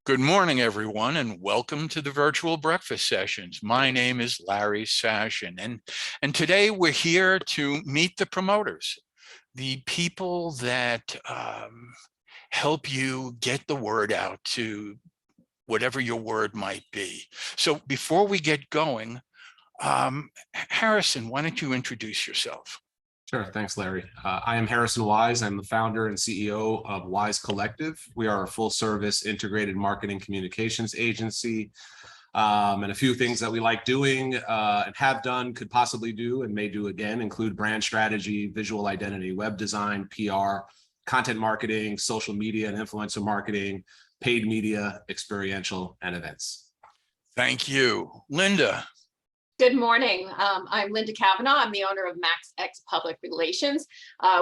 Good morning, everyone, and welcome to the virtual breakfast sessions. My name is Larry Sashin, and today we're here to meet the promoters, the people that help you get the word out to whatever your word might be. So before we get going, Harrison, why don't you introduce yourself? Sure. Thanks, Larry. I am Harrison Wise. I'm the founder and CEO of Wise Collective. We are a full service integrated marketing communications agency. And a few things that we like doing and have done, could possibly do, and may do again, include brand strategy, visual identity, web design, PR, content marketing, social media and influencer marketing, paid media, experiential, and events. Thank you. Linda. Good morning. I'm Linda Cavanaugh. I'm the owner of MaxX Public Relations.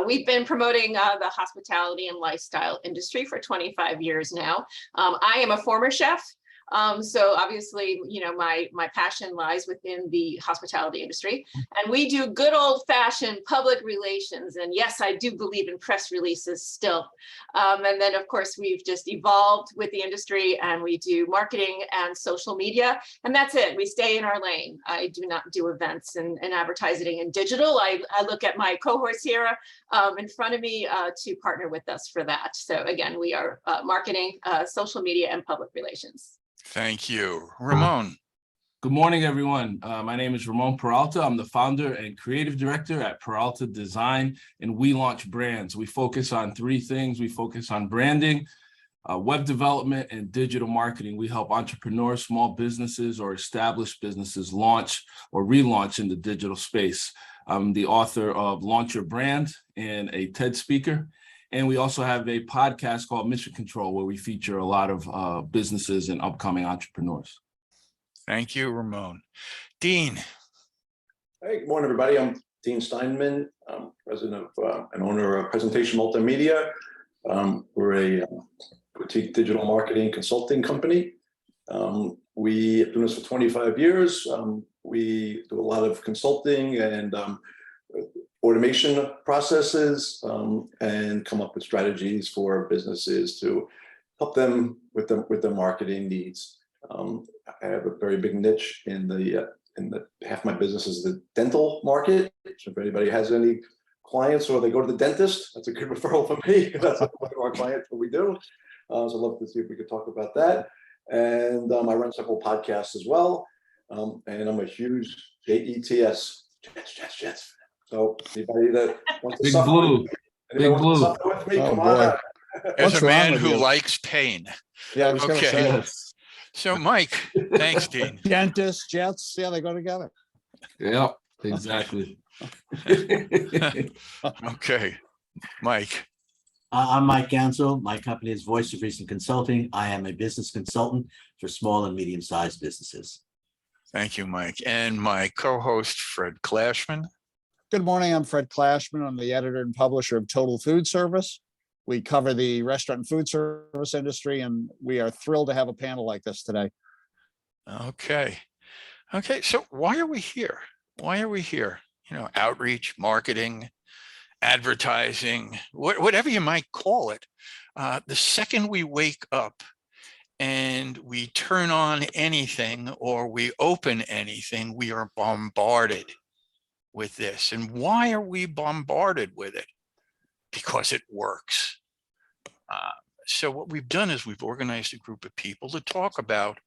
We've been promoting the hospitality and lifestyle industry for 25 years now. I am a former chef. So obviously, you know, my passion lies within the hospitality industry, and we do good old fashioned public relations. And yes, I do believe in press releases still. And then of course, we've just evolved with the industry, and we do marketing and social media, and that's it. We stay in our lane. I do not do events and advertising and digital. I look at my cohorts here in front of me to partner with us for that. So again, we are marketing, social media, and public relations. Thank you. Ramon. Good morning, everyone. My name is Ramon Peralta. I'm the founder and creative director at Peralta Design, and we launch brands. We focus on three things. We focus on branding, web development, and digital marketing. We help entrepreneurs, small businesses, or established businesses launch or relaunch in the digital space. I'm the author of Launch Your Brand and a TED speaker. And we also have a podcast called Mission Control, where we feature a lot of businesses and upcoming entrepreneurs. Thank you, Ramon. Dean. Hey, good morning, everybody. I'm Dean Steinman. I'm president of and owner of Presentation Multimedia. We're a boutique digital marketing consulting company. We have been doing this for 25 years. We do a lot of consulting and automation processes and come up with strategies for businesses to help them with their marketing needs. I have a very big niche in the half my business is the dental market. So if anybody has any clients or they go to the dentist, that's a good referral for me. That's one of our clients, what we do. So I'd love to see if we could talk about that. And I run several podcasts as well. And I'm a huge JETS, Jets. So anybody that wants to Big suffer Blue. Big Blue. with me, Oh, come boy. on out. As What's a man wrong with who you? likes pain. Yeah, I was gonna Okay. say, Yes. So Mike, thanks, Dean. dentists, jets, yeah, they go together. Yeah, exactly. Okay, Mike. I'm Mike Gansel. My company is Voice of Reason Consulting. I am a business consultant for small and medium-sized businesses. Thank you, Mike. And my co-host, Fred Klashman. Good morning, I'm Fred Klashman. I'm the editor and publisher of Total Food Service. We cover the restaurant and food service industry, and we are thrilled to have a panel like this today. Okay. So why are we here? Why are we here? You know, outreach, marketing, advertising, whatever you might call it. The second we wake up and we turn on anything or we open anything, we are bombarded with this. And why are we bombarded with it? Because it works. So what we've done is we've organized a group of people to talk about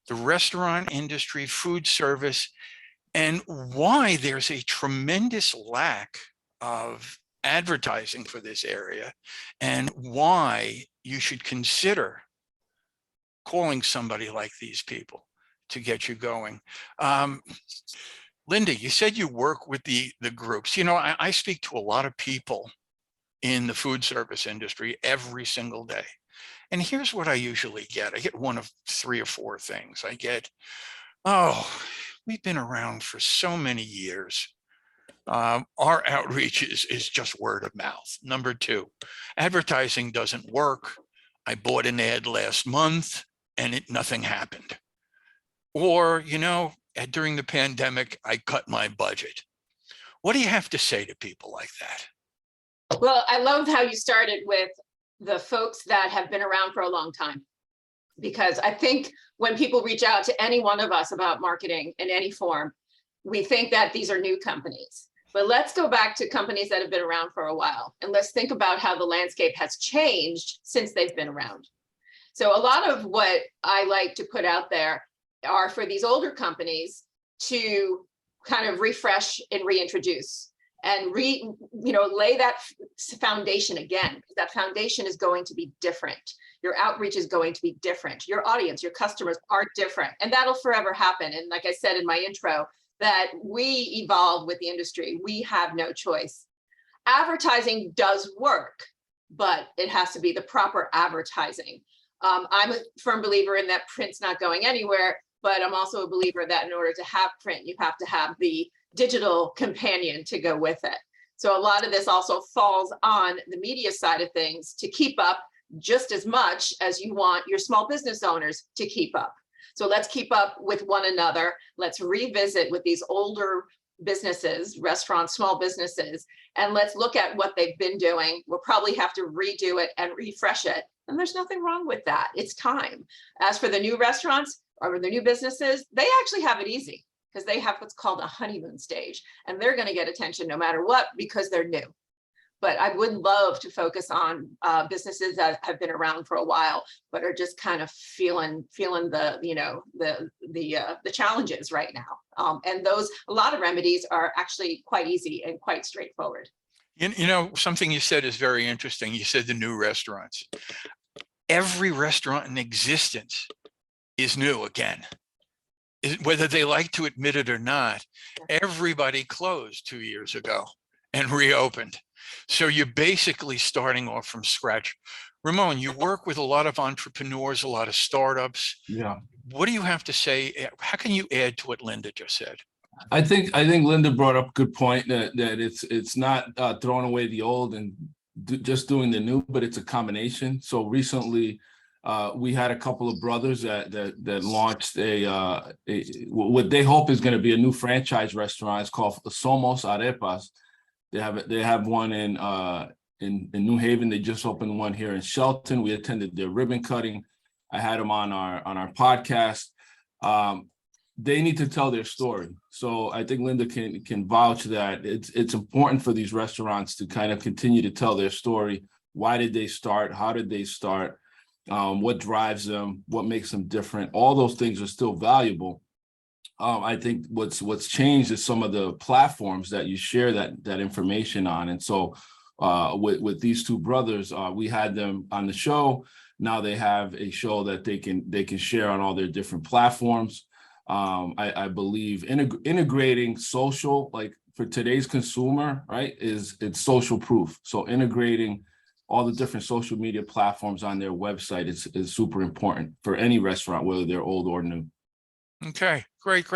the restaurant industry, food service, and why there's a tremendous lack of advertising for this area, and why you should consider calling somebody like these people to get you going. Linda, you said you work with the groups. You know, I speak to a lot of people in the food service industry every single day. And here's what I usually get. I get one of three or four things. I get, oh, we've been around for so many years. Our outreach is just word of mouth. Number two, advertising doesn't work. I bought an ad last month and nothing happened. Or, you know, during the pandemic, I cut my budget. What do you have to say to people like that? Well, I love how you started with the folks that have been around for a long time. Because I think when people reach out to any one of us about marketing in any form, we think that these are new companies. But let's go back to companies that have been around for a while, and let's think about how the landscape has changed since they've been around. So a lot of what I like to put out there are for these older companies to kind of refresh and reintroduce and lay that foundation again, because that foundation is going to be different. Your outreach is going to be different. Your audience, your customers are different, and that'll forever happen. And like I said in my intro, that we evolve with the industry. We have no choice. Advertising does work, but it has to be the proper advertising. I'm a firm believer in that print's not going anywhere, but I'm also a believer that in order to have print, you have to have the digital companion to go with it. So a lot of this also falls on the media side of things to keep up just as much as you want your small business owners to keep up. So let's keep up with one another. Let's revisit with these older businesses, restaurants, small businesses, and let's look at what they've been doing. We'll probably have to redo it and refresh it. And there's nothing wrong with that. It's time. As for the new restaurants or the new businesses, they actually have it easy because they have what's called a honeymoon stage, and they're going to get attention no matter what because they're new. But I would love to focus on businesses that have been around for a while, but are just kind of feeling the challenges right now. And a lot of remedies are actually quite easy and quite straightforward. Something you said is very interesting. You said the new restaurants. Every restaurant in existence is new again. Whether they like to admit it or not, everybody closed 2 years ago and reopened. So you're basically starting off from scratch. Ramon, you work with a lot of entrepreneurs, a lot of startups. Yeah. What do you have to say? How can you add to what Linda just said? I think Linda brought up a good point that it's not throwing away the old and just doing the new, but it's a combination. So recently, we had a couple of brothers that launched what they hope is going to be a new franchise restaurant. It's called Somos Arepas. They have one in New Haven. They just opened one here in Shelton. We attended their ribbon cutting. I had them on our podcast. They need to tell their story. So I think Linda can vouch that it's important for these restaurants to kind of continue to tell their story. Why did they start? How did they start? What drives them? What makes them different? All those things are still valuable. I think what's changed is some of the platforms that you share that information on. And so with these two brothers, we had them on the show. Now they have a show that they can share on all their different platforms. I believe integrating social, like for today's consumer, right, it's social proof. So integrating all the different social media platforms on their website is super important for any restaurant, whether they're old or new. Okay, great.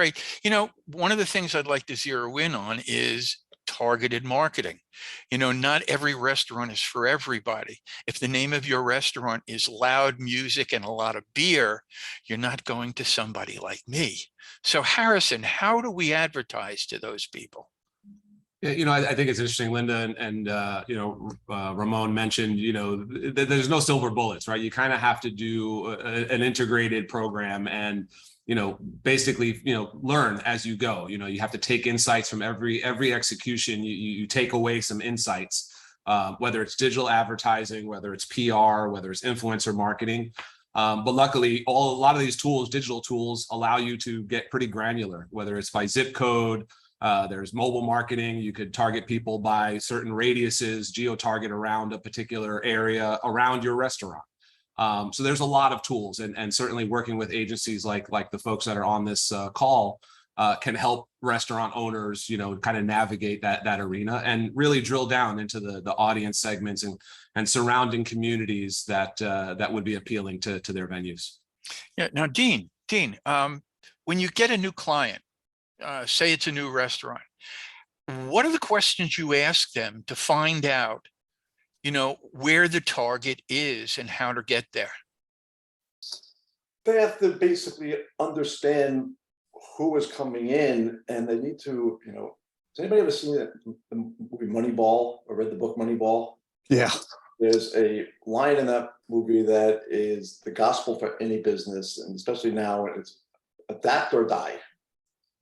One of the things I'd like to zero in on is targeted marketing. Not every restaurant is for everybody. If the name of your restaurant is loud music and a lot of beer, you're not going to somebody like me. So Harrison, how do we advertise to those people? Yeah, I think it's interesting, Linda and Ramon mentioned, there's no silver bullets, right? You kind of have to do an integrated program and basically, learn as you go. You have to take insights from every execution. You take away some insights, whether it's digital advertising, whether it's PR, whether it's influencer marketing. But luckily, a lot of these tools, digital tools, allow you to get pretty granular, whether it's by zip code. There's mobile marketing. You could target people by certain radiuses, geo-target around a particular area around your restaurant. So there's a lot of tools, and certainly working with agencies like the folks that are on this call can help restaurant owners, kind of navigate that arena and really drill down into the audience segments and surrounding communities that would be appealing to their venues. Yeah. Now, Dean, when you get a new client, say it's a new restaurant, what are the questions you ask them to find out where the target is and how to get there? They have to basically understand who is coming in, and they need to, has anybody ever seen the movie Moneyball or read the book Moneyball? Yeah. there's a line in that movie that is the gospel for any business, and especially now it's adapt or die.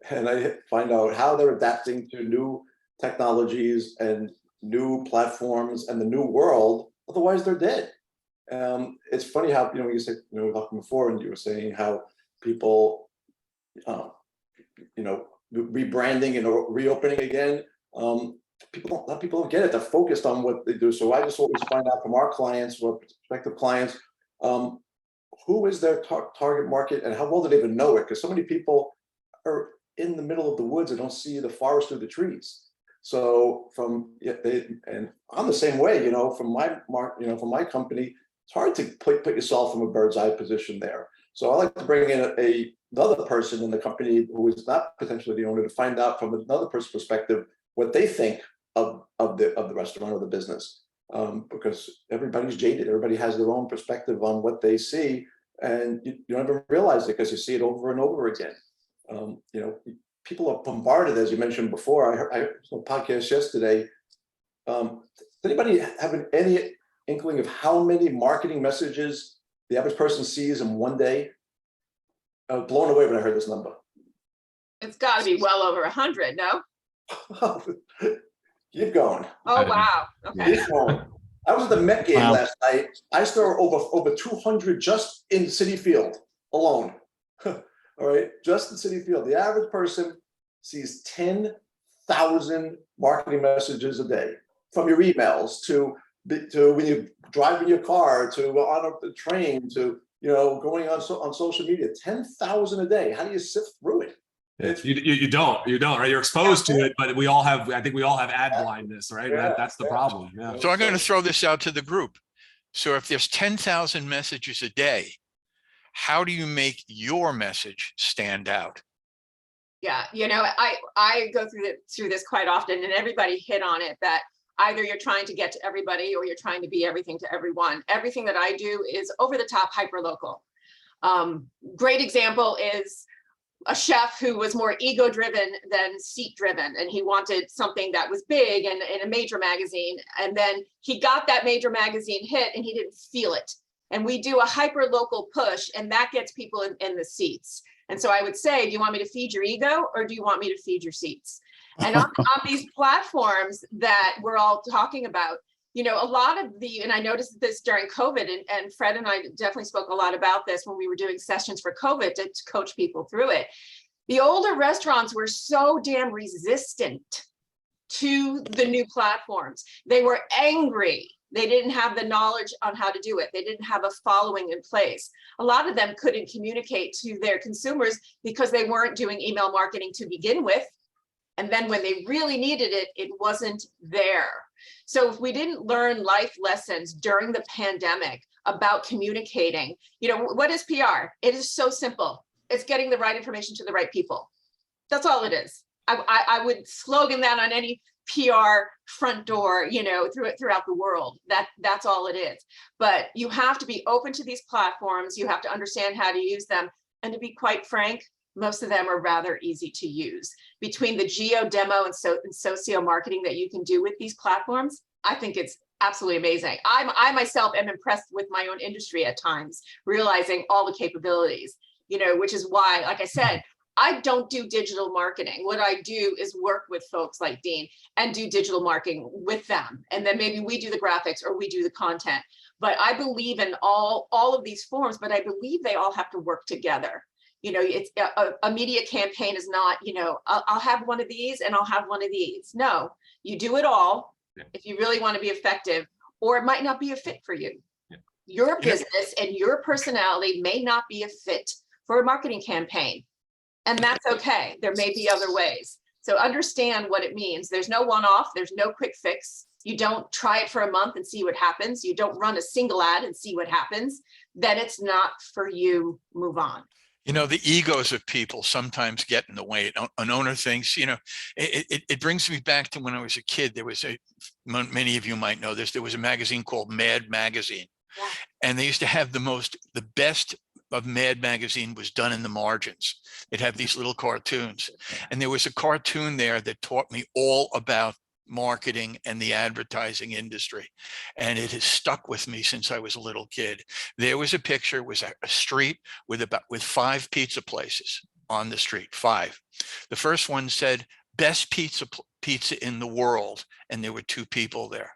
And I find out how they're adapting to new technologies and new platforms and the new world. Otherwise, they're dead. It's funny how, you said, we were talking before, and you were saying how people, rebranding and reopening again. A lot of people don't get it. They're focused on what they do. So I just always find out from our clients or prospective clients, who is their target market and how well do they even know it? Because so many people are in the middle of the woods and don't see the forest through the trees. So and I'm the same way, from my company, it's hard to put yourself from a bird's eye position there. So I like to bring in another person in the company who is not potentially the owner to find out from another person's perspective what they think of the restaurant or the business, because everybody's jaded. Everybody has their own perspective on what they see, and you don't even realize it because you see it over and over again. People are bombarded, as you mentioned before. I heard a podcast yesterday. Does anybody have any inkling of how many marketing messages the average person sees in one day? I was blown away when I heard this number. It's got to be well over 100, no? Keep going. Oh, wow. Okay. Keep going. I was at the Met game Wow. last night. I saw over 200 just in Citi Field alone. All right, just in Citi Field. The average person sees 10,000 marketing messages a day, from your emails to when you drive in your car, to on the train, to going on social media. 10,000 a day. How do you sift through it? You don't, right? You're exposed to it, but I think we all have ad blindness, right? Yeah, That's the problem. Yeah. So I'm going to throw this out to the group. So if there's 10,000 messages a day, how do you make your message stand out? Yeah, I go through this quite often, and everybody hit on it that either you're trying to get to everybody or you're trying to be everything to everyone. Everything that I do is over the top, hyper local. Great example is a chef who was more ego driven than seat driven, and he wanted something that was big and in a major magazine, and then he got that major magazine hit and he didn't feel it. And we do a hyper local push, and that gets people in the seats. And so I would say, do you want me to feed your ego or do you want me to feed your seats? And on these platforms that we're all talking about, a lot of and I noticed this during COVID, and Fred and I definitely spoke a lot about this when we were doing sessions for COVID to coach people through it. The older restaurants were so damn resistant to the new platforms. They were angry. They didn't have the knowledge on how to do it. They didn't have a following in place. A lot of them couldn't communicate to their consumers because they weren't doing email marketing to begin with. And then when they really needed it, it wasn't there. So if we didn't learn life lessons during the pandemic about communicating, what is PR? It is so simple. It's getting the right information to the right people. That's all it is. I would slogan that on any PR front door, throughout the world. That's all it is. But you have to be open to these platforms. You have to understand how to use them. And to be quite frank, most of them are rather easy to use. Between the geo demo and socio marketing that you can do with these platforms, I think it's absolutely amazing. I myself am impressed with my own industry at times, realizing all the capabilities, which is why, like I said, I don't do digital marketing. What I do is work with folks like Dean and do digital marketing with them. And then maybe we do the graphics or we do the content. But I believe in all of these forms, but I believe they all have to work together. It's a media campaign is not, I'll have one of these and I'll have one of these. No, you do it all if you really want to be effective, or it might not be a fit for you. Yeah. Your business and your personality may not be a fit for a marketing campaign. And that's okay. There may be other ways. So understand what it means. There's no one-off. There's no quick fix. You don't try it for a month and see what happens. You don't run a single ad and see what happens. Then it's not for you. Move on. The egos of people sometimes get in the way. An owner thinks, it brings me back to when I was a kid. There was many of you might know this, there was a magazine called Mad Magazine. Yeah. And they used to have the best of Mad Magazine was done in the margins. They'd have these little cartoons. And there was a cartoon there that taught me all about marketing and the advertising industry, and it has stuck with me since I was a little kid. There was a picture, it was a street with 5 pizza places on the street, 5. The first one said best pizza in the world, and there were 2 people there.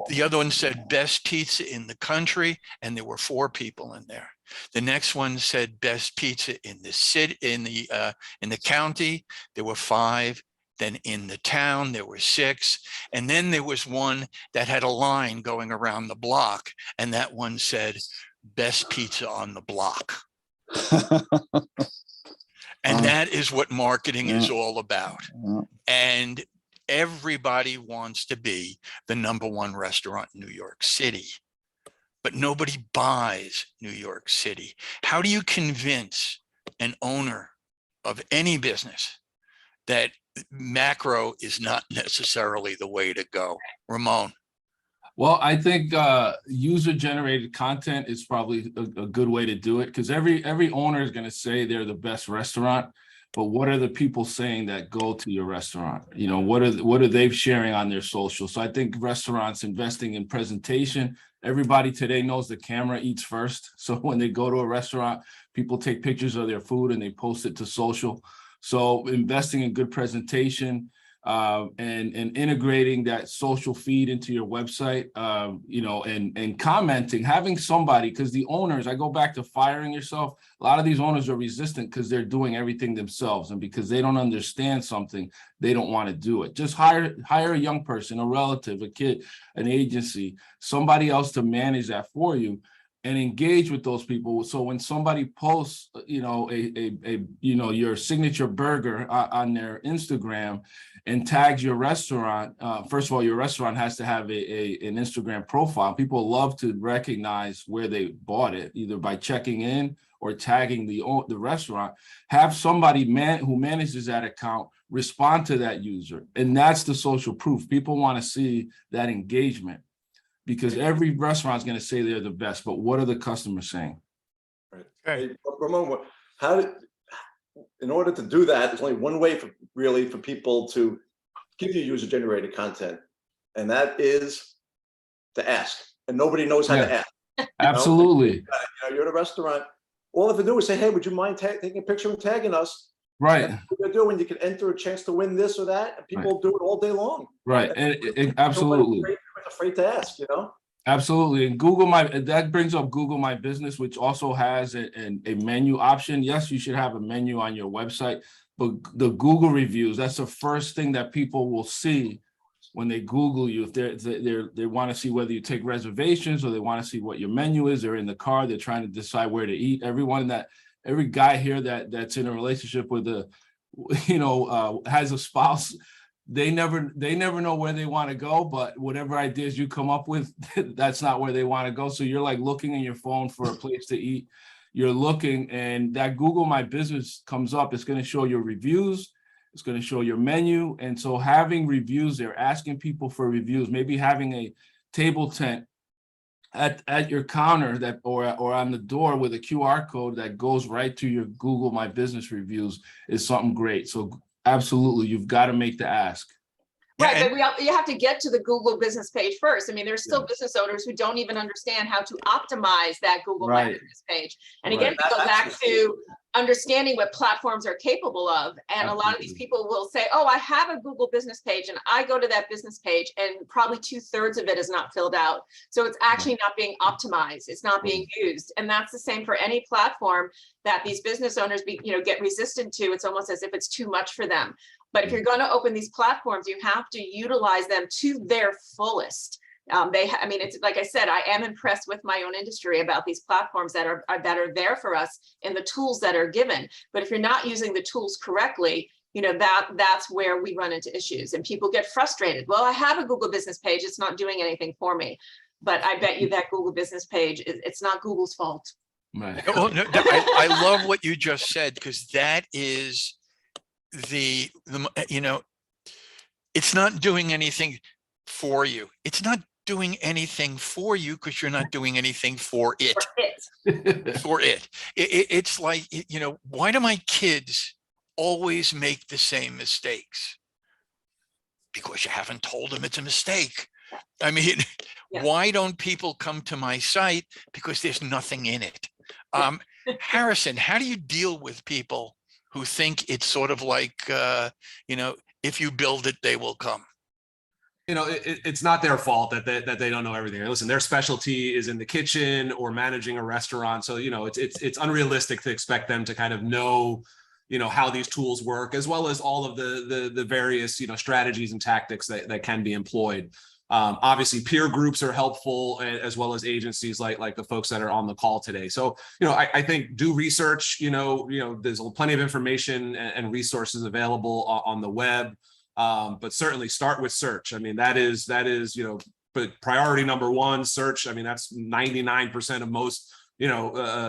The other one said best pizza in the country, and there were 4 people in there. The next one said best pizza in the city, in the county. There were 5. Then in the town, there were 6. And then there was one that had a line going around the block, and that one said best pizza on the block. And that is what marketing is all about. And everybody wants to be the #1 restaurant in New York City, but nobody buys New York City. How do you convince an owner of any business that macro is not necessarily the way to go? Ramon. Well, I think user-generated content is probably a good way to do it, because every owner is going to say they're the best restaurant, but what are the people saying that go to your restaurant? You know, what are they sharing on their social? So I think restaurants investing in presentation. Everybody today knows the camera eats first. So when they go to a restaurant, people take pictures of their food and they post it to social. So investing in good presentation, and integrating that social feed into your website, you know, and commenting, having somebody, because the owners, I go back to firing yourself. A lot of these owners are resistant because they're doing everything themselves, and because they don't understand something, they don't want to do it. Just hire a young person, a relative, a kid, an agency, somebody else to manage that for you, and engage with those people. So when somebody posts, you know, your signature burger on their Instagram and tags your restaurant, first of all, your restaurant has to have an Instagram profile. People love to recognize where they bought it, either by checking in or tagging the restaurant. Have somebody who manages that account respond to that user, and that's the social proof. People want to see that engagement, because every restaurant is going to say they're the best, but what are the customers saying? Right. Okay. Hey, Ramon, in order to do that, there's only one way for people to give you user-generated content, and that is to ask. And nobody knows how to ask. Absolutely. You know, you're at a restaurant. All they have to do is say, "Hey, would you mind taking a picture and tagging us?" Right. And what they're doing, you can enter a chance to win this or that, and people do it all day long. Right. And absolutely. Nobody's afraid to ask, you know. Absolutely. And that brings up Google My Business, which also has a menu option. Yes, you should have a menu on your website, but the Google reviews, that's the first thing that people will see when they Google you. If they want to see whether you take reservations, or they want to see what your menu is, they're in the car, they're trying to decide where to eat. Every guy here that's in a relationship with has a spouse, they never know where they want to go, but whatever ideas you come up with, that's not where they want to go. So you're like looking in your phone for a place to eat. You're looking, and that Google My Business comes up. It's going to show your reviews. It's going to show your menu. And so having reviews, they're asking people for reviews, maybe having a table tent at your counter or on the door with a QR code that goes right to your Google My Business reviews is something great. So absolutely, you've got to make the ask. Right, but you have to get to the Google business page first. I mean, there's still business owners who don't even understand how to optimize that Google My Business page. And again, we go back to understanding what platforms are capable of. And a lot of these people will say, "Oh, I have a Google business page," and I go to that business page, and probably 2/3 of it is not filled out. So it's actually not being optimized. It's not being used. And that's the same for any platform that these business owners get resistant to. It's almost as if it's too much for them. But if you're going to open these platforms, you have to utilize them to their fullest. It's like I said, I am impressed with my own industry about these platforms that are there for us and the tools that are given. But if you're not using the tools correctly, that's where we run into issues, and people get frustrated. Well, I have a Google business page. It's not doing anything for me. But I bet you that Google business page, it's not Google's fault. Right. Well, no, I love what you just said, because that is it's not doing anything for you. It's not doing anything for you because you're not doing anything for it. It's like, why do my kids always make the same mistakes? Because you haven't told them it's a mistake. I mean, Yeah. why don't people come to my site? Because there's nothing in it. Harrison, how do you deal with people who think it's sort of like, if you build it, they will come? It's not their fault that they don't know everything. Listen, their specialty is in the kitchen or managing a restaurant. So, it's unrealistic to expect them to kind of know, how these tools work, as well as all of the various, strategies and tactics that can be employed. Obviously, peer groups are helpful, as well as agencies like the folks that are on the call today. So, I think do research. There's plenty of information and resources available on the web. But certainly start with search. I mean, that is, but priority number one, search. I mean, that's 99% of most,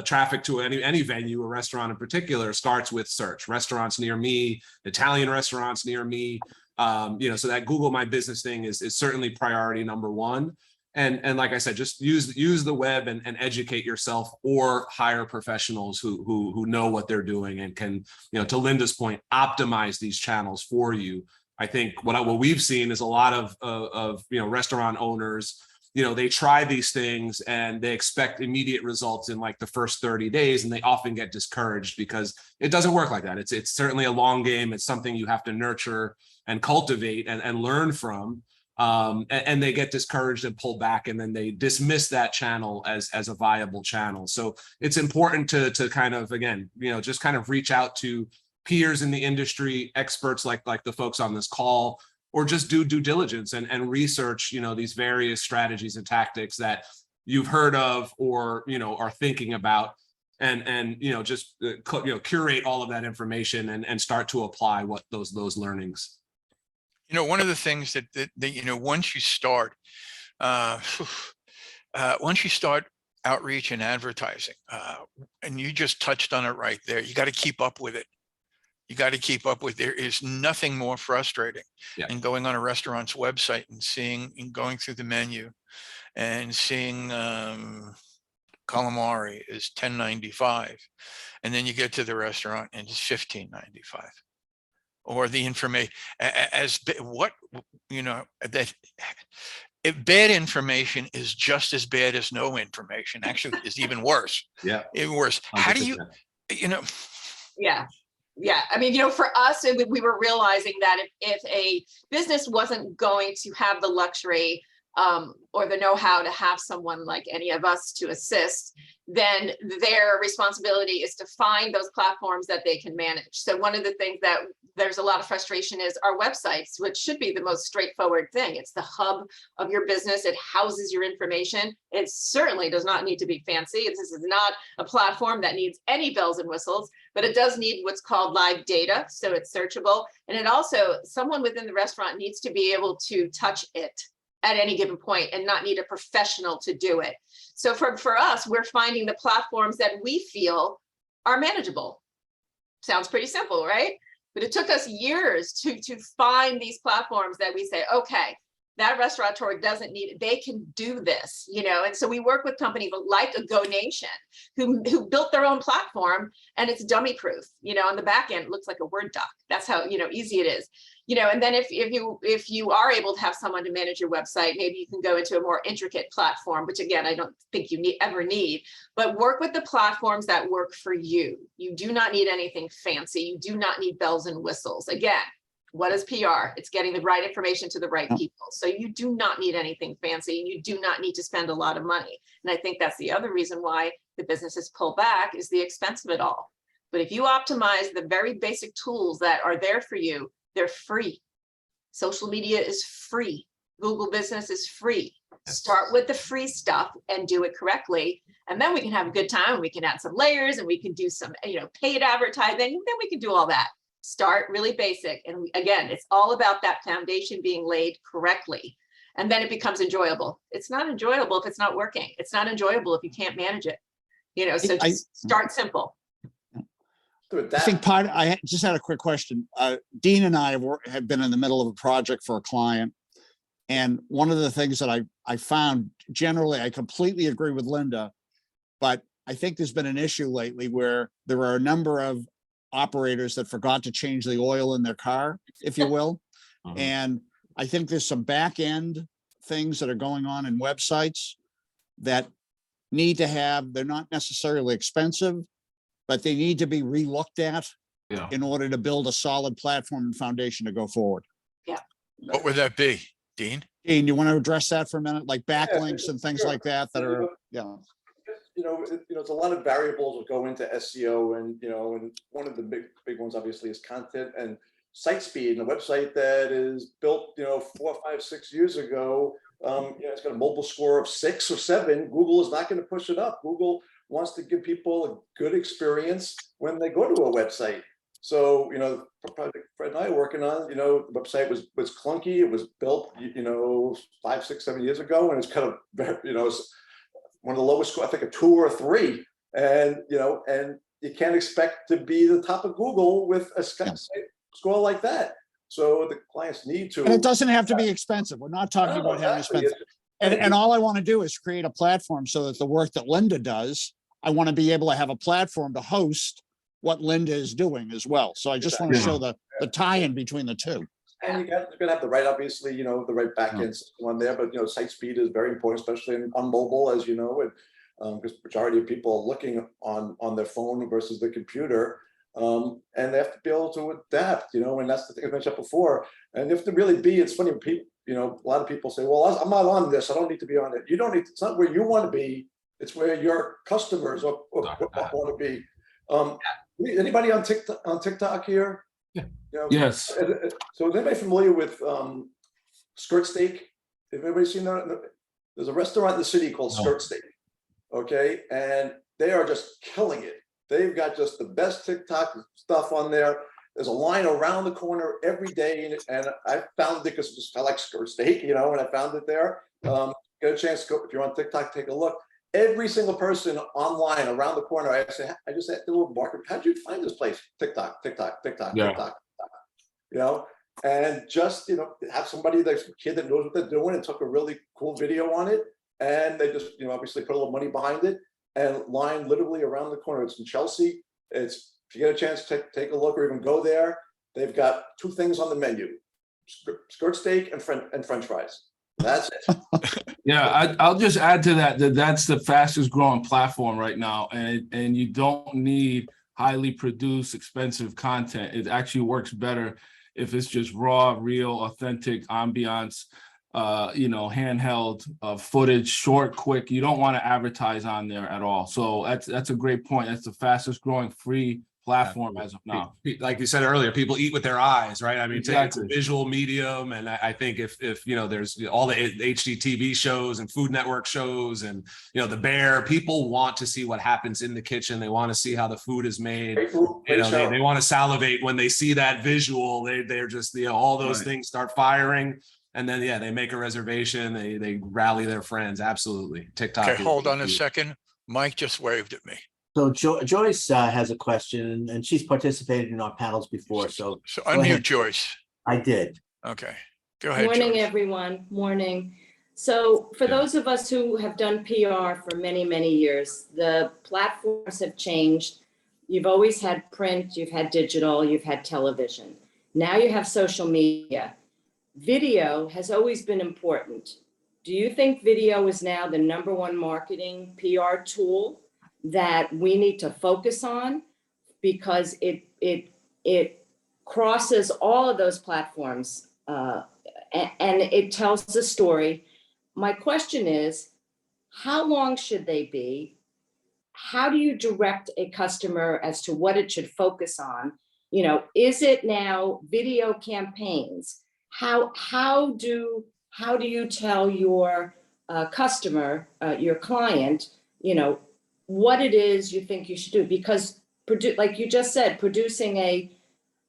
traffic to any venue, a restaurant in particular, starts with search. Restaurants near me, Italian restaurants near me, so that Google My Business thing is certainly priority number one. And like I said, just use the web and educate yourself, or hire professionals who know what they're doing and can, to Linda's point, optimize these channels for you. I think what we've seen is a lot of restaurant owners, they try these things and they expect immediate results in like the first 30 days, and they often get discouraged because it doesn't work like that. It's certainly a long game. It's something you have to nurture and cultivate and learn from. And they get discouraged and pull back, and then they dismiss that channel as a viable channel. So it's important to kind of, again, just kind of reach out to peers in the industry, experts like the folks on this call, or just do due diligence and research, these various strategies and tactics that you've heard of or, are thinking about, and just curate all of that information and start to apply what those learnings. One of the things that once you start, outreach and advertising, and you just touched on it right there, you got to keep up with it. There is nothing more frustrating than going on a restaurant's website and going through the menu and seeing calamari is $10.95, and then you get to the restaurant and it's $15.95, or the information that if bad information is just as bad as no information, actually is even worse. Yeah, even worse. How do you, Yeah. I mean, for us, we were realizing that if a business wasn't going to have the luxury or the know-how to have someone like any of us to assist, then their responsibility is to find those platforms that they can manage. So one of the things that there's a lot of frustration is our websites, which should be the most straightforward thing. It's the hub of your business. It houses your information. It certainly does not need to be fancy. This is not a platform that needs any bells and whistles, but it does need what's called live data. So it's searchable. And it also, someone within the restaurant needs to be able to touch it at any given point and not need a professional to do it. So for us, we're finding the platforms that we feel are manageable. Sounds pretty simple, right? But it took us years to find these platforms that we say, okay, that restaurateur doesn't need it. They can do this, and so we work with companies like a Go Nation who built their own platform, and it's dummy proof, on the back end, it looks like a Word doc. That's how, easy it is, and then if you are able to have someone to manage your website, maybe you can go into a more intricate platform, which again, I don't think you ever need, but work with the platforms that work for you. You do not need anything fancy. You do not need bells and whistles. Again, what is PR? It's getting the right information to the right people. So you do not need anything fancy. You do not need to spend a lot of money. And I think that's the other reason why the businesses pull back is the expense of it all. But if you optimize the very basic tools that are there for you, they're free. Social media is free. Google Business is free. Start with the free stuff and do it correctly. And then we can have a good time. We can add some layers and we can do some, paid advertising. Then we can do all that. Start really basic. And again, it's all about that foundation being laid correctly. And then it becomes enjoyable. It's not enjoyable if it's not working. It's not enjoyable if you can't manage it. So just start simple. I think I just had a quick question. Dean and I have been in the middle of a project for a client. And one of the things that I found, generally, I completely agree with Linda, but I think there's been an issue lately where there are a number of operators that forgot to change the oil in their car, if you will. And I think there's some back end things that are going on in websites that need to have, they're not necessarily expensive, but they need to be re-looked at Yeah. in order to build a solid platform and foundation to go forward. What would that be, Dean? Dean, you want to address that for a minute? Like backlinks Yeah, and things sure. like that are, yeah. It's a lot of variables that go into SEO, and one of the big ones obviously is content and site speed. And a website that is built 4, 5, 6 years ago, it's got a mobile score of 6 or 7. Google is not going to push it up. Google wants to give people a good experience when they go to a website. So, the project Fred and I are working on, the website was clunky. It was built, 5, 6, 7 years ago, and it's kind of, it's one of the lowest score, I think a 2 or a 3. And, and you can't expect to be the top of Google with a score like that. So the clients need to. And it doesn't have to be expensive. We're not talking about having expensive. And all I want to do is create a platform so that the work that Linda does, I want to be able to have a platform to host what Linda is doing as well. So I just want to show the tie-in between the two. And you're gonna have the right, obviously, the right backend system on there, but site speed is very important, especially on mobile, as you know, and because majority of people are looking on their phone versus the computer, and they have to be able to adapt, and that's the thing I mentioned before. And if to really be, it's funny, people, a lot of people say, well, I'm not on this, I don't need to be on it. You don't need to, it's not where you want to be, it's where your customers want to be. Anybody on TikTok here? Yes. So is anybody familiar with Skirt Steak? Have anybody seen that? There's a restaurant in the city called Skirt Steak. Okay, and they are just killing it. They've got just the best TikTok stuff on there. There's a line around the corner every day, and I found it because I like Skirt Steak, and I found it there. Get a chance to go, if you're on TikTok, take a look. Every single person online around the corner, I just had to do a market. How'd you find this place? TikTok, and just, have somebody that's a kid that knows what they're doing and took a really cool video on it. And they just, obviously put a little money behind it, and line literally around the corner. It's in Chelsea. If you get a chance to take a look or even go there, they've got 2 things on the menu: skirt steak and French fries. That's it. Yeah, I'll just add to that that's the fastest growing platform right now, and you don't need highly produced, expensive content. It actually works better if it's just raw, real, authentic ambiance, handheld footage, short, quick. You don't want to advertise on there at all. So that's a great point. That's the fastest growing free platform as of now. Like you said earlier, people eat with their eyes, right? I mean, Exactly. it's a visual medium, and I think if there's all the HGTV shows and Food Network shows, and The Bear, people want to see what happens in the kitchen. They want to see how the food is made. They want to salivate when they see that visual. They're just all those things start firing, and then they make a reservation. They rally their friends. Absolutely, TikTok. Okay, hold on a second. Mike just waved at me. So Joyce has a question, and she's participated in our panels before, so. So unmute Joyce. I did. Okay, go ahead. Morning, Joyce. everyone. Morning. So for those of us who have done PR for many, many years, the platforms have changed. You've always had print, you've had digital, you've had television. Now you have social media. Video has always been important. Do you think video is now the #1 marketing PR tool that we need to focus on, because it crosses all of those platforms and it tells the story? My question is, how long should they be? How do you direct a customer as to what it should focus on? Is it now video campaigns? How do you tell your customer, your client, what it is you think you should do? Because like you just said, producing a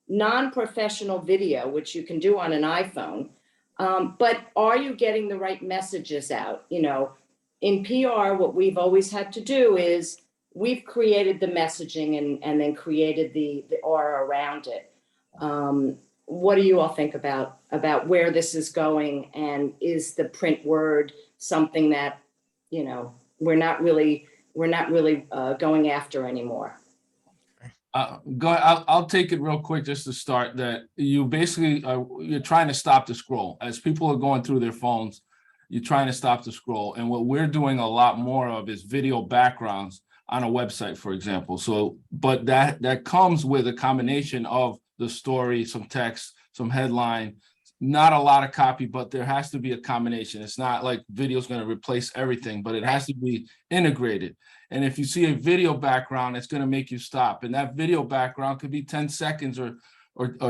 non-professional video, which you can do on an iPhone, but are you getting the right messages out? In PR, what we've always had to do is we've created the messaging and then created the aura around it. What do you all think about where this is going? And is the print word something that, we're not really going after anymore? Go ahead. I'll take it real quick just to start that you basically you're trying to stop the scroll as people are going through their phones. You're trying to stop the scroll. And what we're doing a lot more of is video backgrounds on a website, for example. So, but that comes with a combination of the story, some text, some headline, not a lot of copy, but there has to be a combination. It's not like video is going to replace everything, but it has to be integrated. And if you see a video background, it's going to make you stop. And that video background could be 10 seconds or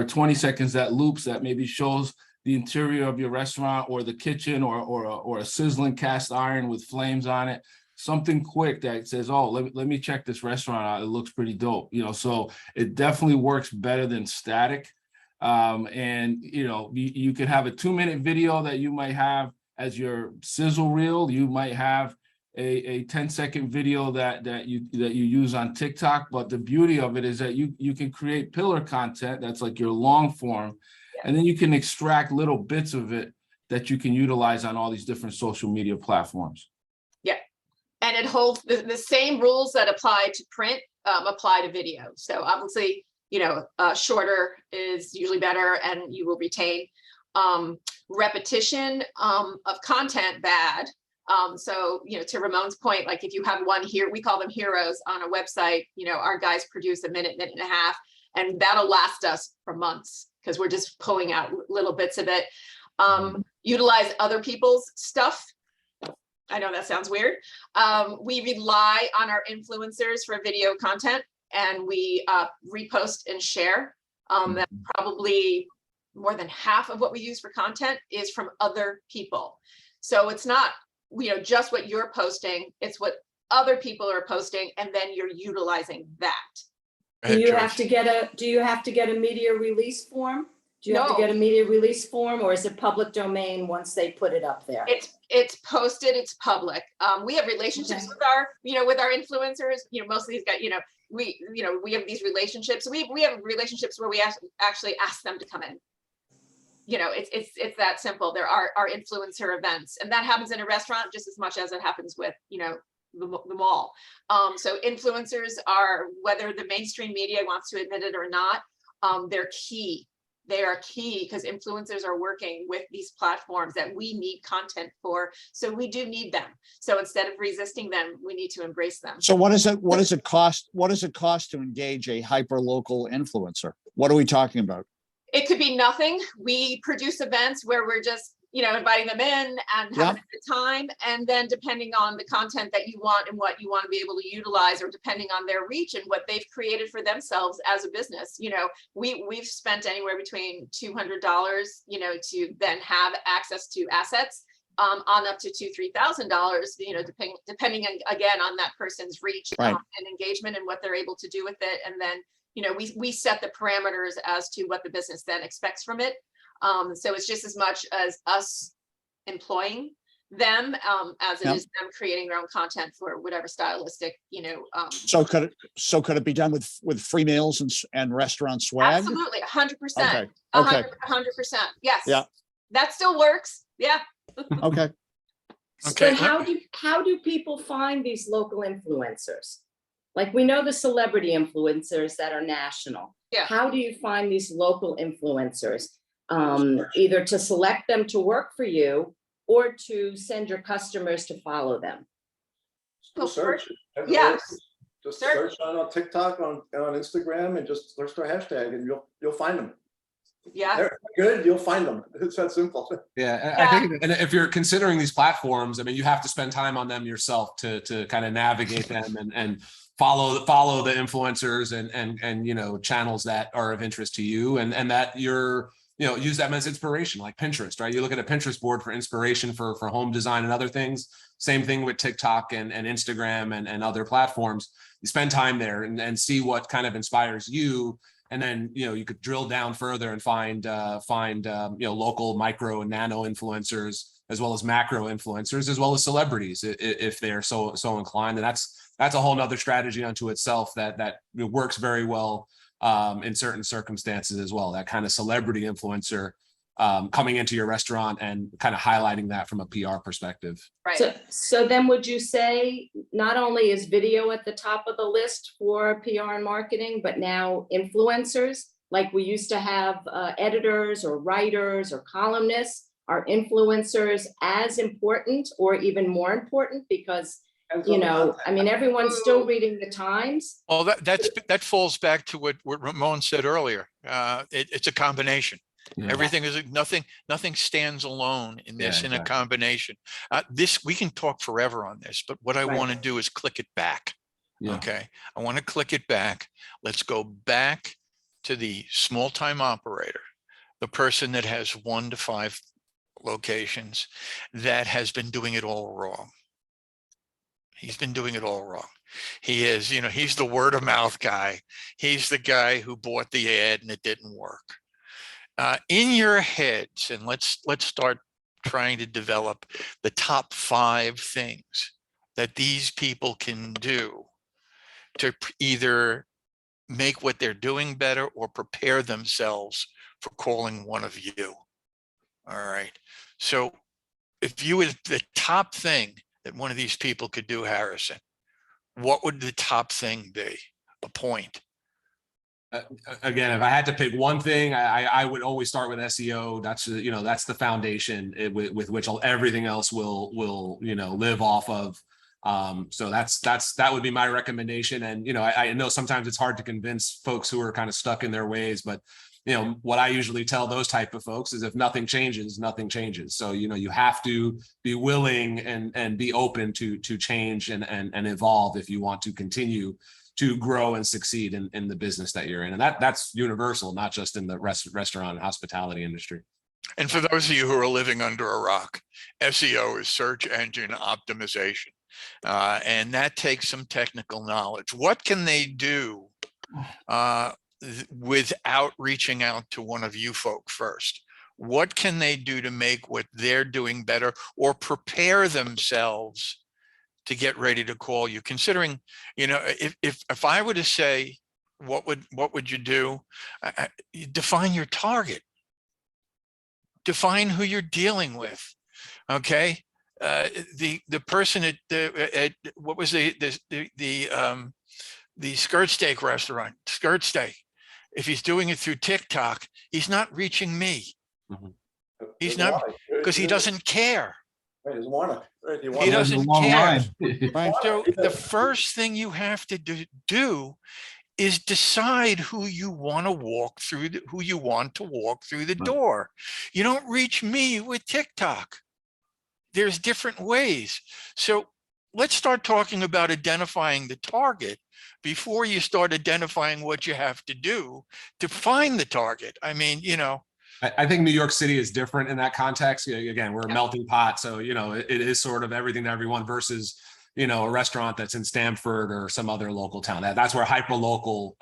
20 seconds that loops that maybe shows the interior of your restaurant or the kitchen or a sizzling cast iron with flames on it. Something quick that says, oh, let me check this restaurant out. It looks pretty dope. So it definitely works better than static. And you could have a 2-minute video that you might have as your sizzle reel. You might have a 10-second video that you use on TikTok. But the beauty of it is that you can create pillar content that's like your long form, and then you can extract little bits of it that you can utilize on all these different social media platforms. Yeah, and it holds the same rules that apply to print apply to video. So obviously, shorter is usually better, and you will retain repetition of content bad. So, to Ramon's point, like if you have one here, we call them heroes on a website, our guys produce a minute and a half, and that'll last us for months because we're just pulling out little bits of it. Utilize other people's stuff. I know that sounds weird. We rely on our influencers for video content, and we repost and share. That probably more than half of what we use for content is from other people. So it's not just what you're posting, it's what other people are posting, and then you're utilizing that. Do you have to get a media release form? Do you have to get a media release form, or is it public domain once they put it up there? It's posted, it's public. We have relationships with our influencers. Most of these guys, we have these relationships. We have relationships where we actually ask them to come in. It's that simple. There are our influencer events, and that happens in a restaurant just as much as it happens with, the mall. So influencers are, whether the mainstream media wants to admit it or not, they're key. They are key because influencers are working with these platforms that we need content for. So we do need them. So instead of resisting them, we need to embrace them. So what does it cost to engage a hyper local influencer? What are we talking about? It could be nothing. We produce events where we're just, inviting them in and having a good time. And then depending on the content that you want and what you want to be able to utilize, or depending on their reach and what they've created for themselves as a business, we've spent anywhere between $200, to then have access to assets on up to $2,000-$3,000, depending again on that person's reach and engagement and what they're able to do with it. And then we set the parameters as to what the business then expects from it. So it's just as much as us employing them as it is them creating their own content for whatever stylistic, So could it be done with free meals and restaurant swag? Absolutely, 100%. Okay. 100%. Yes. Yeah. That still works. Yeah. Okay. So how do people find these local influencers? Like, we know the celebrity influencers that are national. Yeah. How do you find these local influencers? Either to select them to work for you or to send your customers to follow them? Just search. Yes. Just search on TikTok, on Instagram, and just search their hashtag, and you'll find them. Yeah. They're good, you'll find them. It's that simple. Yeah, I think, and if you're considering these platforms, I mean, you have to spend time on them yourself to kind of navigate them and follow the influencers and channels that are of interest to you, and that you're use them as inspiration, like Pinterest, right? You look at a Pinterest board for inspiration for home design and other things. Same thing with TikTok and Instagram and other platforms. You spend time there and see what kind of inspires you. And then, you could drill down further and find local micro and nano influencers, as well as macro influencers, as well as celebrities, if they're so inclined. And that's a whole nother strategy unto itself that works very well in certain circumstances as well. That kind of celebrity influencer coming into your restaurant and kind of highlighting that from a PR perspective. Right. So then would you say not only is video at the top of the list for PR and marketing, but now influencers, like we used to have editors or writers or columnists, are influencers as important or even more important? Because, you know, I mean, everyone's still reading the Times. Well, that falls back to what Ramon said earlier. It's a combination. Yeah. Everything is nothing stands alone in this, in a combination. We can talk forever on this, but what I want to do is click it back. Yeah. Okay. I want to click it back. Let's go back to the small time operator, the person that has 1 to 5 locations, that has been doing it all wrong. He's been doing it all wrong. He is, you know, he's the word of mouth guy. He's the guy who bought the ad and it didn't work. In your heads, and let's start trying to develop the top 5 things that these people can do to either make what they're doing better or prepare themselves for calling one of you. All right. So if you would, the top thing that one of these people could do, Harrison, what would the top thing be? A point. Again, if I had to pick one thing, I would always start with SEO. That's, you know, that's the foundation with which everything else will, you know, live off of. So that would be my recommendation. And, you know, I know sometimes it's hard to convince folks who are kind of stuck in their ways, but, you know, what I usually tell those type of folks is if nothing changes, nothing changes. So, you know, you have to be willing and be open to change and evolve if you want to continue to grow and succeed in the business that you're in. And that's universal, not just in the restaurant and hospitality industry. And for those of you who are living under a rock, SEO is search engine optimization. And that takes some technical knowledge. What can they do without reaching out to one of you folk first? What can they do to make what they're doing better or prepare themselves to get ready to call you? Considering, you know, if I were to say, what would you do? You define your target. Define who you're dealing with. Okay. The person at what was the skirt steak restaurant, Skirt Steak. If he's doing it through TikTok, he's not reaching me. Mm-hmm. He's not, because he doesn't care. Right, he doesn't want to. He doesn't care. Right. So the first thing you have to do is decide who you want to walk through, the door. You don't reach me with TikTok. There's different ways. So let's start talking about identifying the target before you start identifying what you have to do to find the target. I mean, you know, I think New York City is different in that context. Again, we're a melting pot. So, you know, it is sort of everything to everyone versus, you know, a restaurant that's in Stamford or some other local town. That's where hyper local,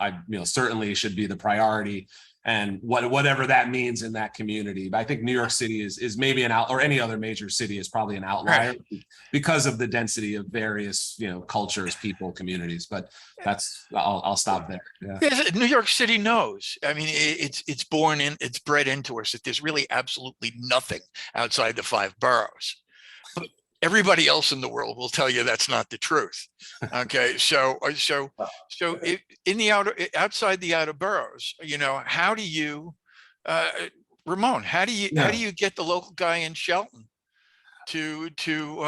certainly should be the priority, and whatever that means in that community. But I think New York City is maybe an out, or any other major city is probably an outlier because of the density of various, you know, cultures, people, communities. But I'll stop there. Yeah. Yes, New York City knows. I mean, it's bred into us that there's really absolutely nothing outside the 5 boroughs. But everybody else in the world will tell you that's not the truth. Okay, so outside the outer boroughs, you know, how do you, Ramon? How do you get the local guy in Shelton to do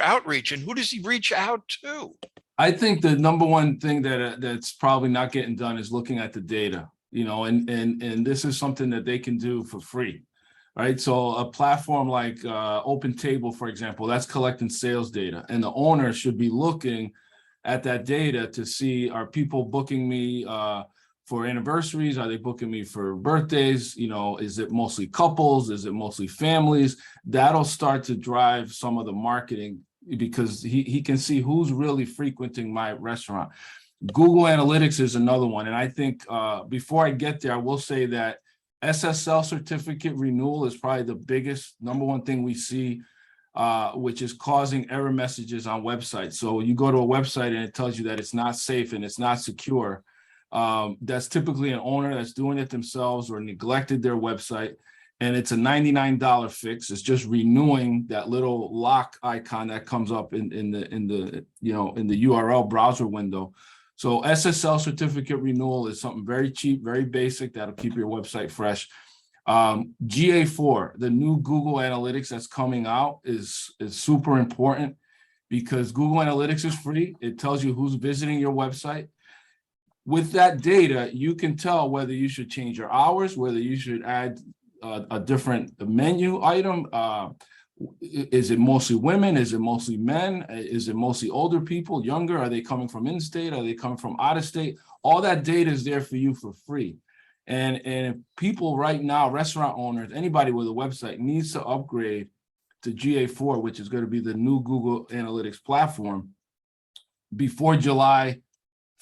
outreach, and who does he reach out to? I think the number one thing that's probably not getting done is looking at the data, you know, and this is something that they can do for free, right? So a platform like Open Table, for example, that's collecting sales data, and the owner should be looking at that data to see, are people booking me for anniversaries? Are they booking me for birthdays? You know, is it mostly couples? Is it mostly families? That'll start to drive some of the marketing, because he can see who's really frequenting my restaurant. Google Analytics is another one. And I think before I get there, I will say that SSL certificate renewal is probably the biggest number one thing we see, which is causing error messages on websites. So you go to a website and it tells you that it's not safe and it's not secure. That's typically an owner that's doing it themselves or neglected their website. And it's a $99 fix. It's just renewing that little lock icon that comes up in the URL browser window. So SSL certificate renewal is something very cheap, very basic, that'll keep your website fresh. GA4, the new Google Analytics that's coming out is super important because Google Analytics is free. It tells you who's visiting your website. With that data, you can tell whether you should change your hours, whether you should add a different menu item. Is it mostly women? Is it mostly men? Is it mostly older people, younger? Are they coming from in-state? Are they coming from out of state? All that data is there for you for free. And people right now, restaurant owners, anybody with a website needs to upgrade to GA4, which is going to be the new Google Analytics platform, before July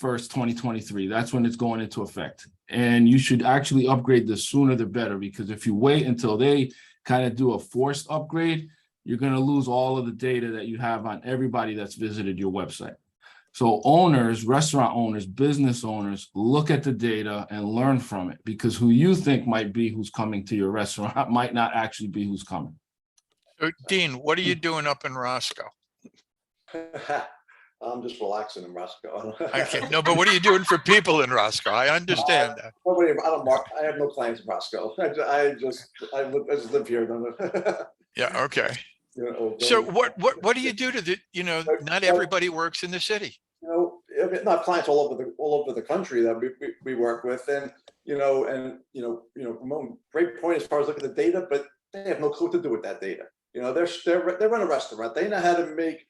1st, 2023. That's when it's going into effect. And you should actually upgrade the sooner the better, because if you wait until they kind of do a forced upgrade, you're going to lose all of the data that you have on everybody that's visited your website. So owners, restaurant owners, business owners, look at the data and learn from it, because who you think might be who's coming to your restaurant might not actually be who's coming. So Dean, what are you doing up in Roscoe? I'm just relaxing in Roscoe. Okay, no, but what are you doing for people in Roscoe? I understand that. I have no clients in Roscoe. I just live here. Yeah, okay. You know, So what do you do to the, not everybody works in the city. Not clients all over the country that we work with, and Ramon, great point as far as looking at the data, but they have no clue what to do with that data. They run a restaurant. They know how to make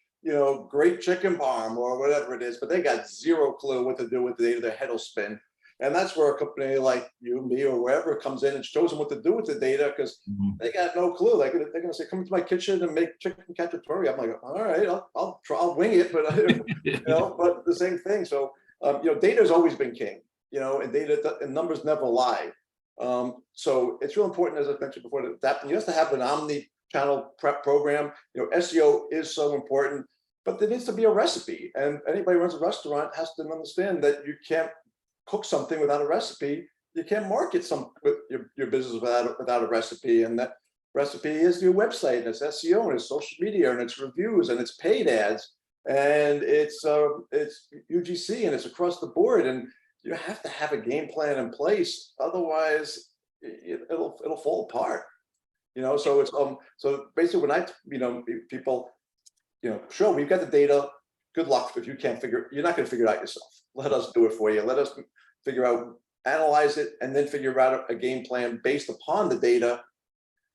great chicken parm or whatever it is, but they got zero clue what to do with the data. Their head will spin. And that's where a company like you, me, or wherever comes in and shows them what to do with the data, because they got no clue. Like they're going to say, "Come to my kitchen and make chicken cacciatore." I'm like, "All right, I'll wing it," but but the same thing. So data has always been king. And data and numbers never lie. So it's real important, as I mentioned before, that you have to have an omni-channel prep program. SEO is so important, but there needs to be a recipe. And anybody who runs a restaurant has to understand that you can't cook something without a recipe. You can't market your business without a recipe, and that recipe is your website, and it's SEO, and it's social media, and it's reviews, and it's paid ads, and it's UGC, and it's across the board. And you have to have a game plan in place, otherwise it'll fall apart. So it's so basically when people sure, we've got the data. Good luck if you're not going to figure it out yourself. Let us do it for you. Let us figure out, analyze it, and then figure out a game plan based upon the data.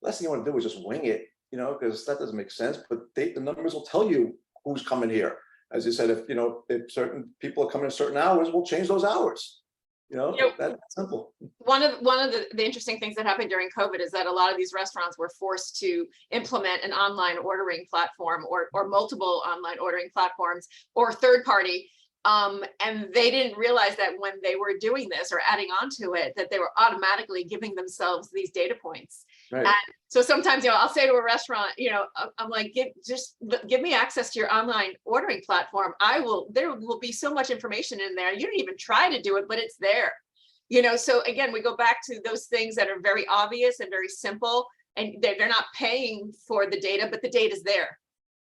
Last thing you want to do is just wing it, because that doesn't make sense. But the numbers will tell you who's coming here. As you said, if certain people are coming at certain hours, we'll change those hours. That's simple. One of the interesting things that happened during COVID is that a lot of these restaurants were forced to implement an online ordering platform or multiple online ordering platforms or third party. And they didn't realize that when they were doing this or adding on to it, that they were automatically giving themselves these data points. Right. And so sometimes, I'll say to a restaurant, I'm like, give me access to your online ordering platform. There will be so much information in there. You don't even try to do it, but it's there. So again, we go back to those things that are very obvious and very simple, and they're not paying for the data, but the data's there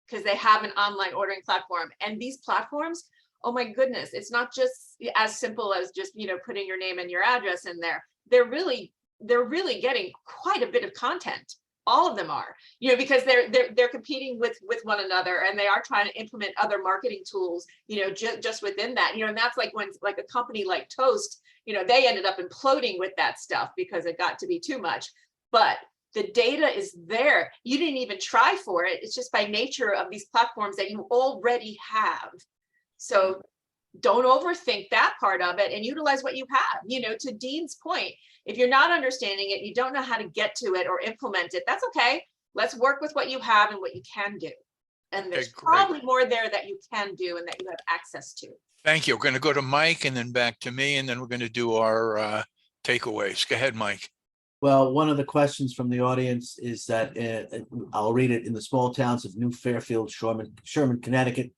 because they have an online ordering platform. And these platforms, oh my goodness, it's not just as simple as just, putting your name and your address in there. They're really getting quite a bit of content. All of them are, because they're competing with one another, and they are trying to implement other marketing tools, just within that, and that's like when like a company like Toast, they ended up imploding with that stuff because it got to be too much. But the data is there. You didn't even try for it. It's just by nature of these platforms that you already have. So don't overthink that part of it and utilize what you have. To Dean's point, if you're not understanding it, you don't know how to get to it or implement it, that's okay. Let's work with what you have and what you can do. And there's probably more there that you can do and that you have access to. Thank you. We're going to go to Mike and then back to me, and then we're going to do our takeaways. Go ahead, Mike. Well, one of the questions from the audience is that I'll read it. In the small towns of New Fairfield, Sherman, Connecticut,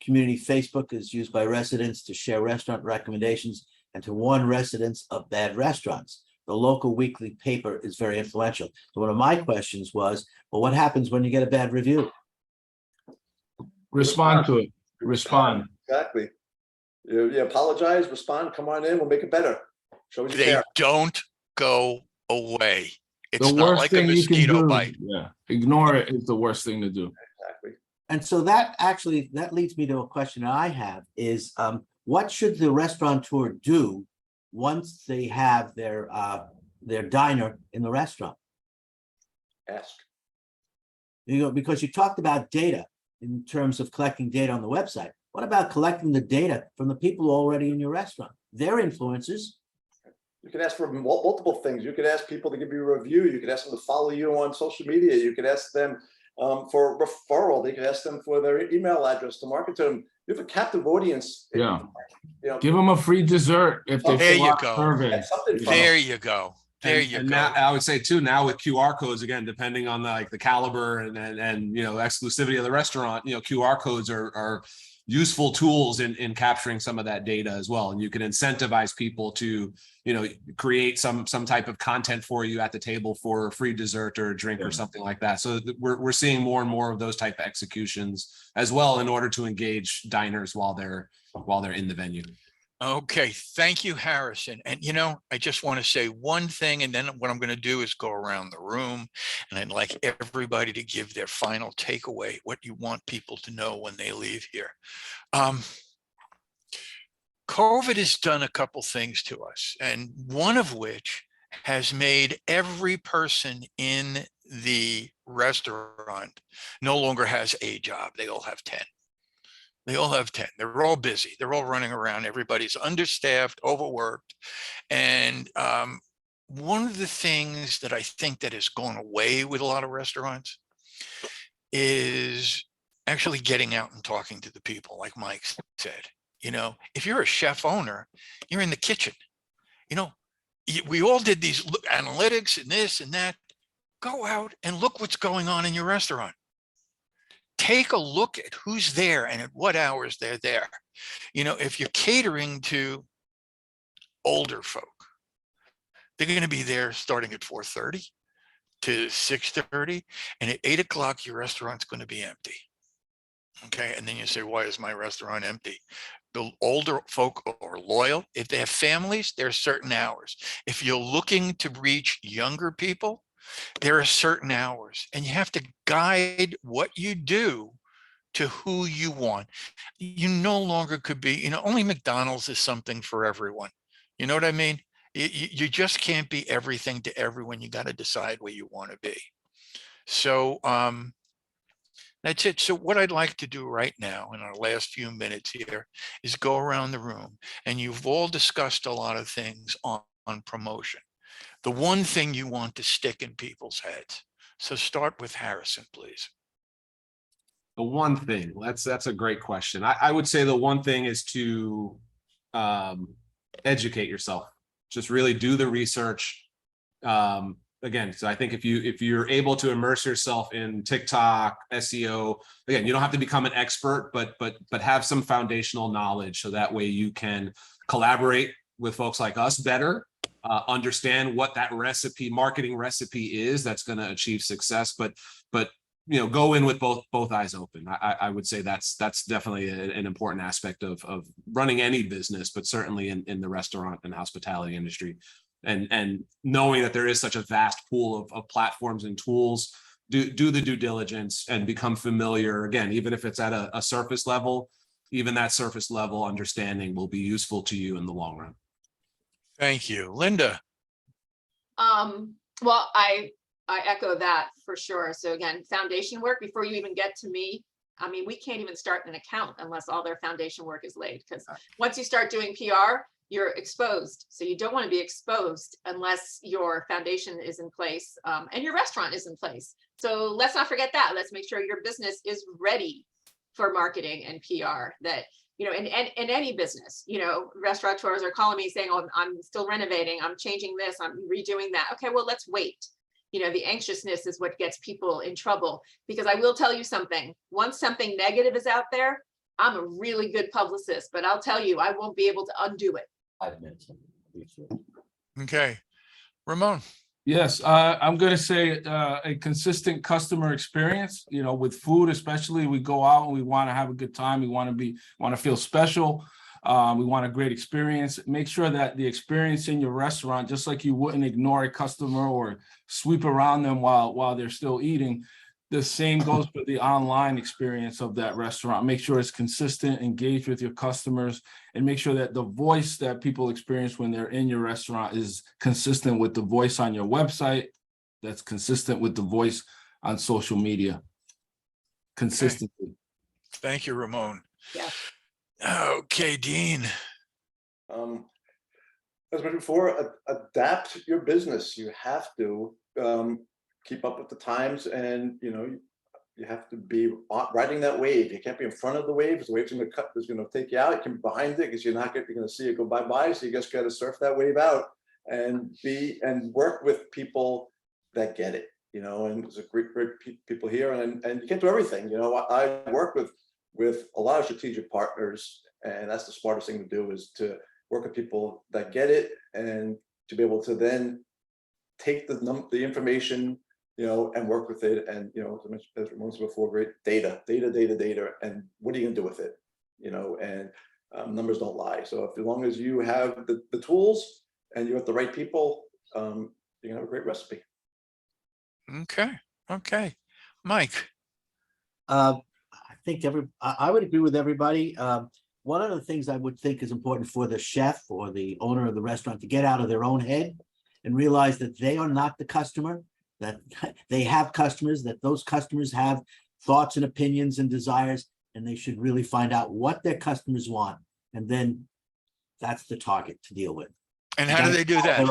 community Facebook is used by residents to share restaurant recommendations and to warn residents of bad restaurants. The local weekly paper is very influential. So one of my questions was, well, what happens when you get a bad review? Respond to it. Respond. Exactly. You apologize, respond, come on in, we'll make it better. Show us you They care. don't go away. It's The not worst like a thing you can mosquito do, bite. yeah, ignore it is the worst thing to do. Exactly. And so that leads me to a question I have is, what should the restaurateur do once they have their diner in the restaurant? Ask. Because you talked about data in terms of collecting data on the website. What about collecting the data from the people already in your restaurant? They're influencers. You can ask for multiple things. You could ask people to give you a review. You could ask them to follow you on social media. You could ask them for referral. They could ask them for their email address to market to them. You have a captive audience. Yeah. You know, Give them a free dessert if they There fill you out go. survey. that's something fun. There you go. There you And go. now, I would say too, now with QR codes, again, depending on the caliber and you know, exclusivity of the restaurant, you know, QR codes are useful tools in capturing some of that data as well. And you can incentivize people to, you know, create some type of content for you at the table for a free dessert or a drink or something like that. So we're seeing more and more of those type of executions as well in order to engage diners while they're in the venue. Okay, thank you, Harrison. And you know, I just want to say one thing, and then what I'm going to do is go around the room, and I'd like everybody to give their final takeaway, what you want people to know when they leave here. COVID has done a couple things to us, and one of which has made every person in the restaurant no longer has a job. They all have 10. They all have 10. They're all busy. They're all running around. Everybody's understaffed, overworked. And one of the things that I think that has gone away with a lot of restaurants is actually getting out and talking to the people, like Mike said. You know, if you're a chef owner, you're in the kitchen. You know, we all did these analytics and this and that. Go out and look what's going on in your restaurant. Take a look at who's there and at what hours they're there. You know, if you're catering to older folk, they're going to be there starting at 4:30 to 6:30, and at 8 o'clock, your restaurant's going to be empty. Okay, and then you say, why is my restaurant empty? The older folk are loyal. If they have families, there are certain hours. If you're looking to reach younger people, there are certain hours, and you have to guide what you do to who you want. You no longer could be, you know, only McDonald's is something for everyone. You know what I mean? You just can't be everything to everyone. You got to decide where you want to be. So that's it. So what I'd like to do right now in our last few minutes here is go around the room, and you've all discussed a lot of things on promotion. The one thing you want to stick in people's heads. So start with Harrison, please. The one thing, that's a great question. I would say the one thing is to educate yourself. Just really do the research. Again, so I think if you're able to immerse yourself in TikTok, SEO, again, you don't have to become an expert, but have some foundational knowledge, so that way you can collaborate with folks like us better. Understand what that marketing recipe is that's going to achieve success, but you know, go in with both eyes open. I would say that's definitely an important aspect of running any business, but certainly in the restaurant and hospitality industry, and knowing that there is such a vast pool of platforms and tools. Do the due diligence and become familiar. Again, even if it's at a surface level, even that surface level understanding will be useful to you in the long run. Thank you. Linda. Well, I echo that for sure. So again, foundation work before you even get to me. I mean, we can't even start an account unless all their foundation work is laid, because once you start doing PR, you're exposed. So you don't want to be exposed unless your foundation is in place and your restaurant is in place. So let's not forget that. Let's make sure your business is ready for marketing and PR. That, you know, in any business, you know, restaurateurs are calling me saying, oh, I'm still renovating, I'm changing this, I'm redoing that. Okay, well, let's wait. You know, the anxiousness is what gets people in trouble, because I will tell you something. Once something negative is out there, I'm a really good publicist, but I'll tell you, I won't be able to undo it. 5 minutes. Okay. Ramon. Yes, I'm gonna say a consistent customer experience, you know, with food, especially. We go out and we want to have a good time. We want to feel special. We want a great experience. Make sure that the experience in your restaurant, just like you wouldn't ignore a customer or sweep around them while they're still eating, the same goes for the online experience of that restaurant. Make sure it's consistent, engage with your customers, and make sure that the voice that people experience when they're in your restaurant is consistent with the voice on your website, that's consistent with the voice on social media. Consistency. Thank you, Ramon. Yeah. Okay, Dean. As mentioned before, adapt your business. You have to keep up with the times, and you have to be riding that wave. You can't be in front of the wave. The wave's going to take you out. You can be behind it because you're going to see it go bye. So you just got to surf that wave out and work with people that get it. And there's a great people here, and you can't do everything. I work with a lot of strategic partners, and that's the smartest thing to do, is to work with people that get it, and to be able to then take the information, and work with it. And, as I mentioned, as Ramon said before, great data, and what are you gonna do with it? And numbers don't lie. So as long as you have the tools and you have the right people, you're gonna have a great recipe. Okay. Mike. I think I would agree with everybody. One of the things I would think is important for the chef or the owner of the restaurant to get out of their own head and realize that they are not the customer, that they have customers, that those customers have thoughts and opinions and desires, and they should really find out what their customers want. And then that's the target to deal with. And how do they do that?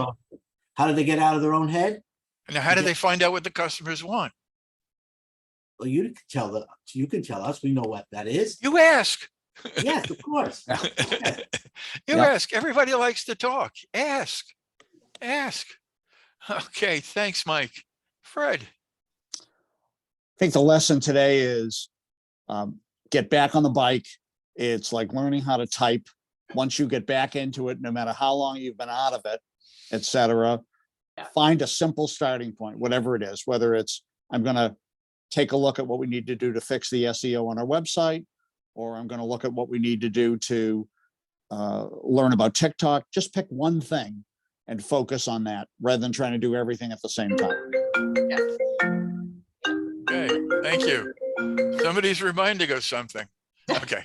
How do they get out of their own head? And how do they find out what the customers want? Well, you can tell us. We know what that is. You ask. Yes, of course. Ask. Everybody likes to talk. Ask. Okay, thanks, Mike. Fred. I think the lesson today is get back on the bike. It's like learning how to type. Once you get back into it, no matter how long you've been out of it, etc., find a simple starting point, whatever it is, whether it's I'm going to take a look at what we need to do to fix the SEO on our website, or I'm going to look at what we need to do to learn about TikTok. Just pick one thing and focus on that rather than trying to do everything at the same time. Okay, thank you. Somebody's reminding us something. Okay.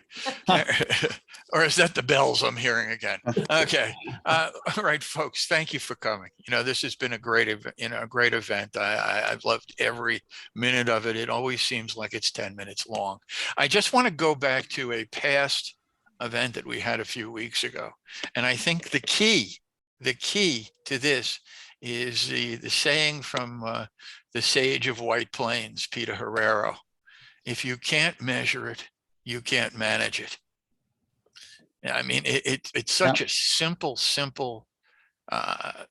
Or is that the bells I'm hearing again? Okay. All right, folks, thank you for coming. This has been a great event. I've loved every minute of it. It always seems like it's 10 minutes long. I just want to go back to a past event that we had a few weeks ago. And I think the key to this is the saying from the sage of White Plains, Peter Herrero: if you can't measure it, you can't manage it. I mean, it's such a simple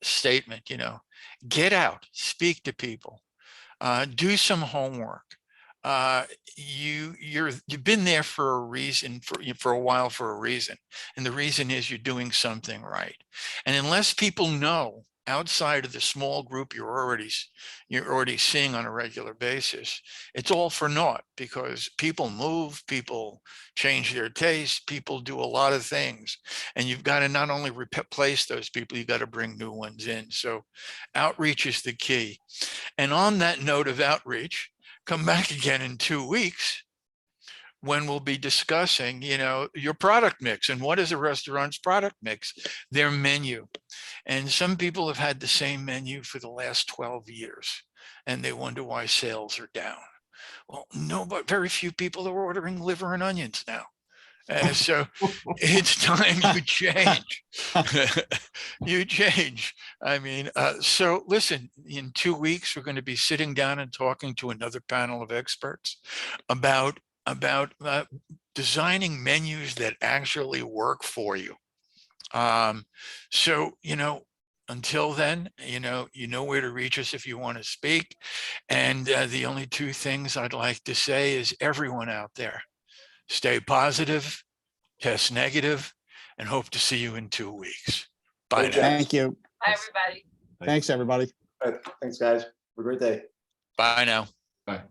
statement. Get out, speak to people, do some homework. You've been there for a reason, for a while, for a reason, and the reason is you're doing something right. And unless people know outside of the small group you're already seeing on a regular basis, it's all for naught, because people move, people change their taste, people do a lot of things, and you've got to not only replace those people, you've got to bring new ones in. So outreach is the key. And on that note of outreach, come back again in 2 weeks when we'll be discussing, your product mix. And what is a restaurant's product mix? Their menu. And some people have had the same menu for the last 12 years, and they wonder why sales are down. Well, no, but very few people are ordering liver and onions now. So it's time you change. You change. I mean, so listen, in 2 weeks, we're going to be sitting down and talking to another panel of experts about designing menus that actually work for you. So, until then, you know where to reach us if you want to speak. And the only two things I'd like to say is, everyone out there, stay positive, test negative, and hope to see you in 2 weeks. Bye Great now. job. Thank you. Bye, everybody. Thanks, everybody. Thanks, guys. Have a great day. Bye now. Bye.